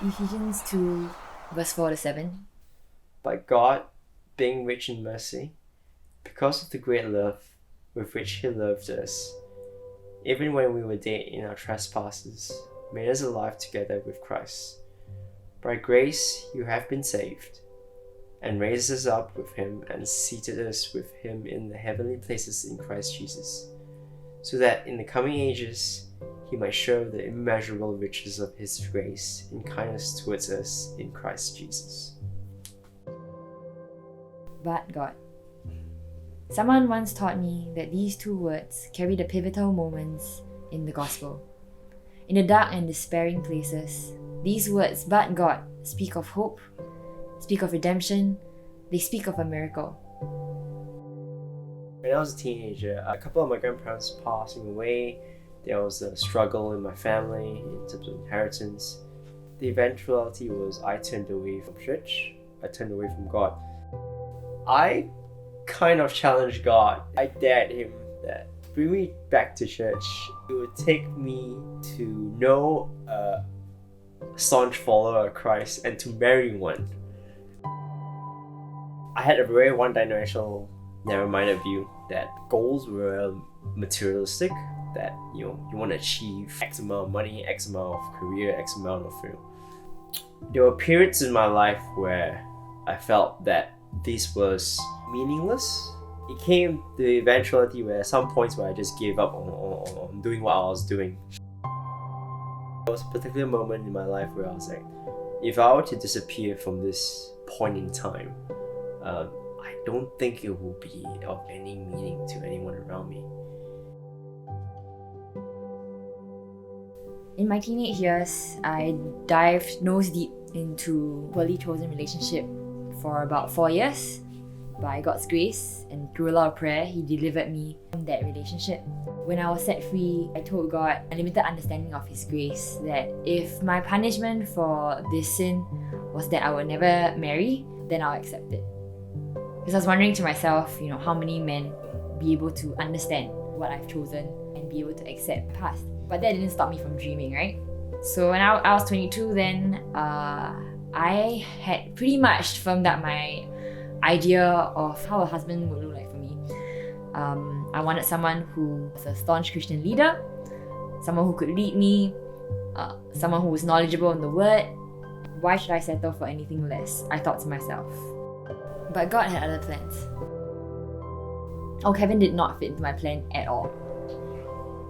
Ephesians 2, verse 4 to 7. But God, being rich in mercy, because of the great love with which He loved us, even when we were dead in our trespasses, made us alive together with Christ. By grace you have been saved, and raised us up with Him and seated us with Him in the heavenly places in Christ Jesus, so that in the coming ages He might show the immeasurable riches of His grace in kindness towards us in Christ Jesus. But God. Someone once taught me that these two words carry the pivotal moments in the gospel. In the dark and despairing places, these words, but God, speak of hope, speak of redemption, they speak of a miracle. When I was a teenager, a couple of my grandparents passing away, there was a struggle in my family in terms of inheritance. The eventuality was I turned away from church, I turned away from God. I kind of challenged God. I dared Him that bring me back to church. It would take me to know a staunch follower of Christ and to marry one. I had a very one-dimensional, narrow-minded view that goals were materialistic, that you want to achieve X amount of money, X amount of career, X amount of There were periods in my life where I felt that this was meaningless. It came to the eventuality where some points where I just gave up on doing what I was doing. There was a particular moment in my life where I was like, if I were to disappear from this point in time, I don't think it will be of any meaning to anyone around me. In my teenage years, I dived nose deep into a poorly chosen relationship for about 4 years. By God's grace and through a lot of prayer, He delivered me from that relationship. When I was set free, I told God a limited understanding of His grace, that if my punishment for this sin was that I would never marry, then I'll accept it. Because I was wondering to myself, how many men be able to understand what I've chosen and be able to accept the past. But that didn't stop me from dreaming, right? So when I was 22 then, I had pretty much firmed up my idea of how a husband would look like for me. I wanted someone who was a staunch Christian leader, someone who could lead me, someone who was knowledgeable in the Word. Why should I settle for anything less? I thought to myself. But God had other plans. Oh, Kevin did not fit into my plan at all.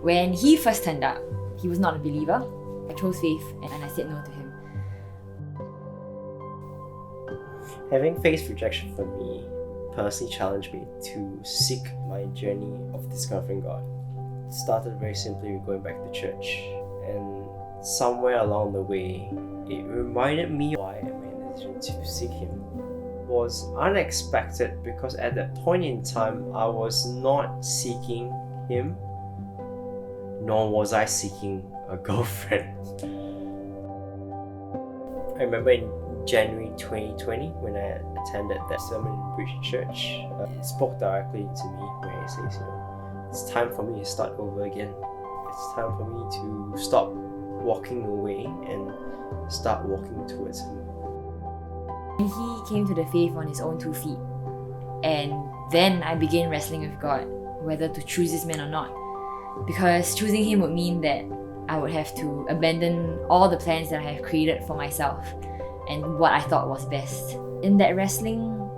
When he first turned up, he was not a believer. I chose faith and I said no to him. Having faced rejection from me personally challenged me to seek my journey of discovering God. It started very simply with going back to church, and somewhere along the way, it reminded me why I made the decision to seek Him. It was unexpected because at that point in time, I was not seeking Him, nor was I seeking a girlfriend. I remember in January 2020 when I attended that sermon in Bridge Church. It spoke directly to me where it says, it's time for me to start over again. It's time for me to stop walking away and start walking towards Him. He came to the faith on his own 2 feet. And then I began wrestling with God, whether to choose this man or not. Because choosing him would mean that I would have to abandon all the plans that I have created for myself and what I thought was best. In that wrestling,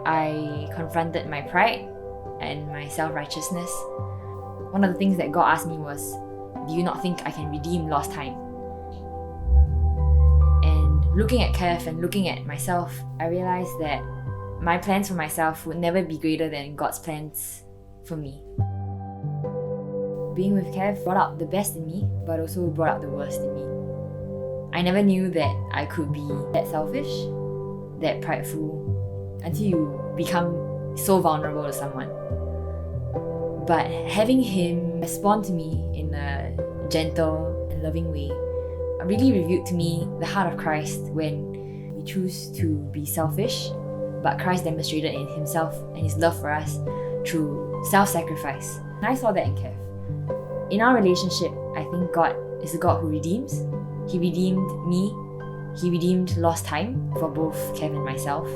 I confronted my pride and my self-righteousness. One of the things that God asked me was, do you not think I can redeem lost time? And looking at Kev and looking at myself, I realized that my plans for myself would never be greater than God's plans for me. Being with Kev brought out the best in me, but also brought out the worst in me. I never knew that I could be that selfish, that prideful, until you become so vulnerable to someone. But having him respond to me in a gentle and loving way really revealed to me the heart of Christ when we choose to be selfish, but Christ demonstrated in Himself and His love for us through self-sacrifice. And I saw that in Kev. In our relationship, I think God is a God who redeems. He redeemed me. He redeemed lost time for both Kev and myself,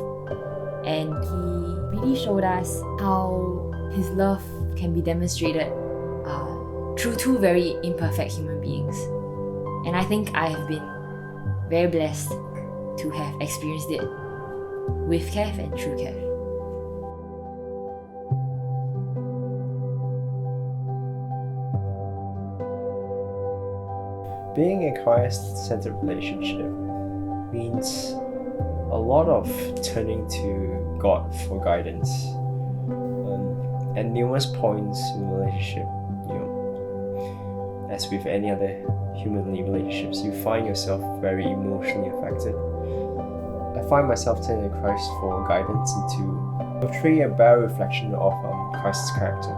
and he really showed us how his love can be demonstrated through two very imperfect human beings. And I think I have been very blessed to have experienced it with Kev and through Kev. Being in a Christ-centered relationship means a lot of turning to God for guidance. At numerous points in the relationship, as with any other human relationships, you find yourself very emotionally affected. I find myself turning to Christ for guidance and to portray a better reflection of Christ's character.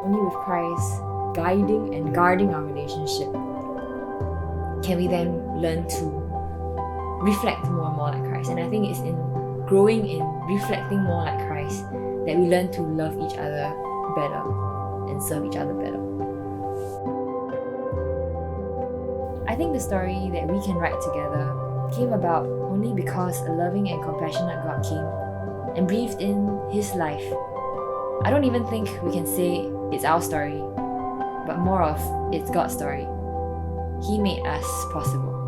Only with Christ guiding and guarding our relationship can we then learn to reflect more and more like Christ. And I think it's in growing in reflecting more like Christ that we learn to love each other better and serve each other better. I think the story that we can write together came about only because a loving and compassionate God came and breathed in His life. I don't even think we can say it's our story, but more of it's God's story. He made us possible.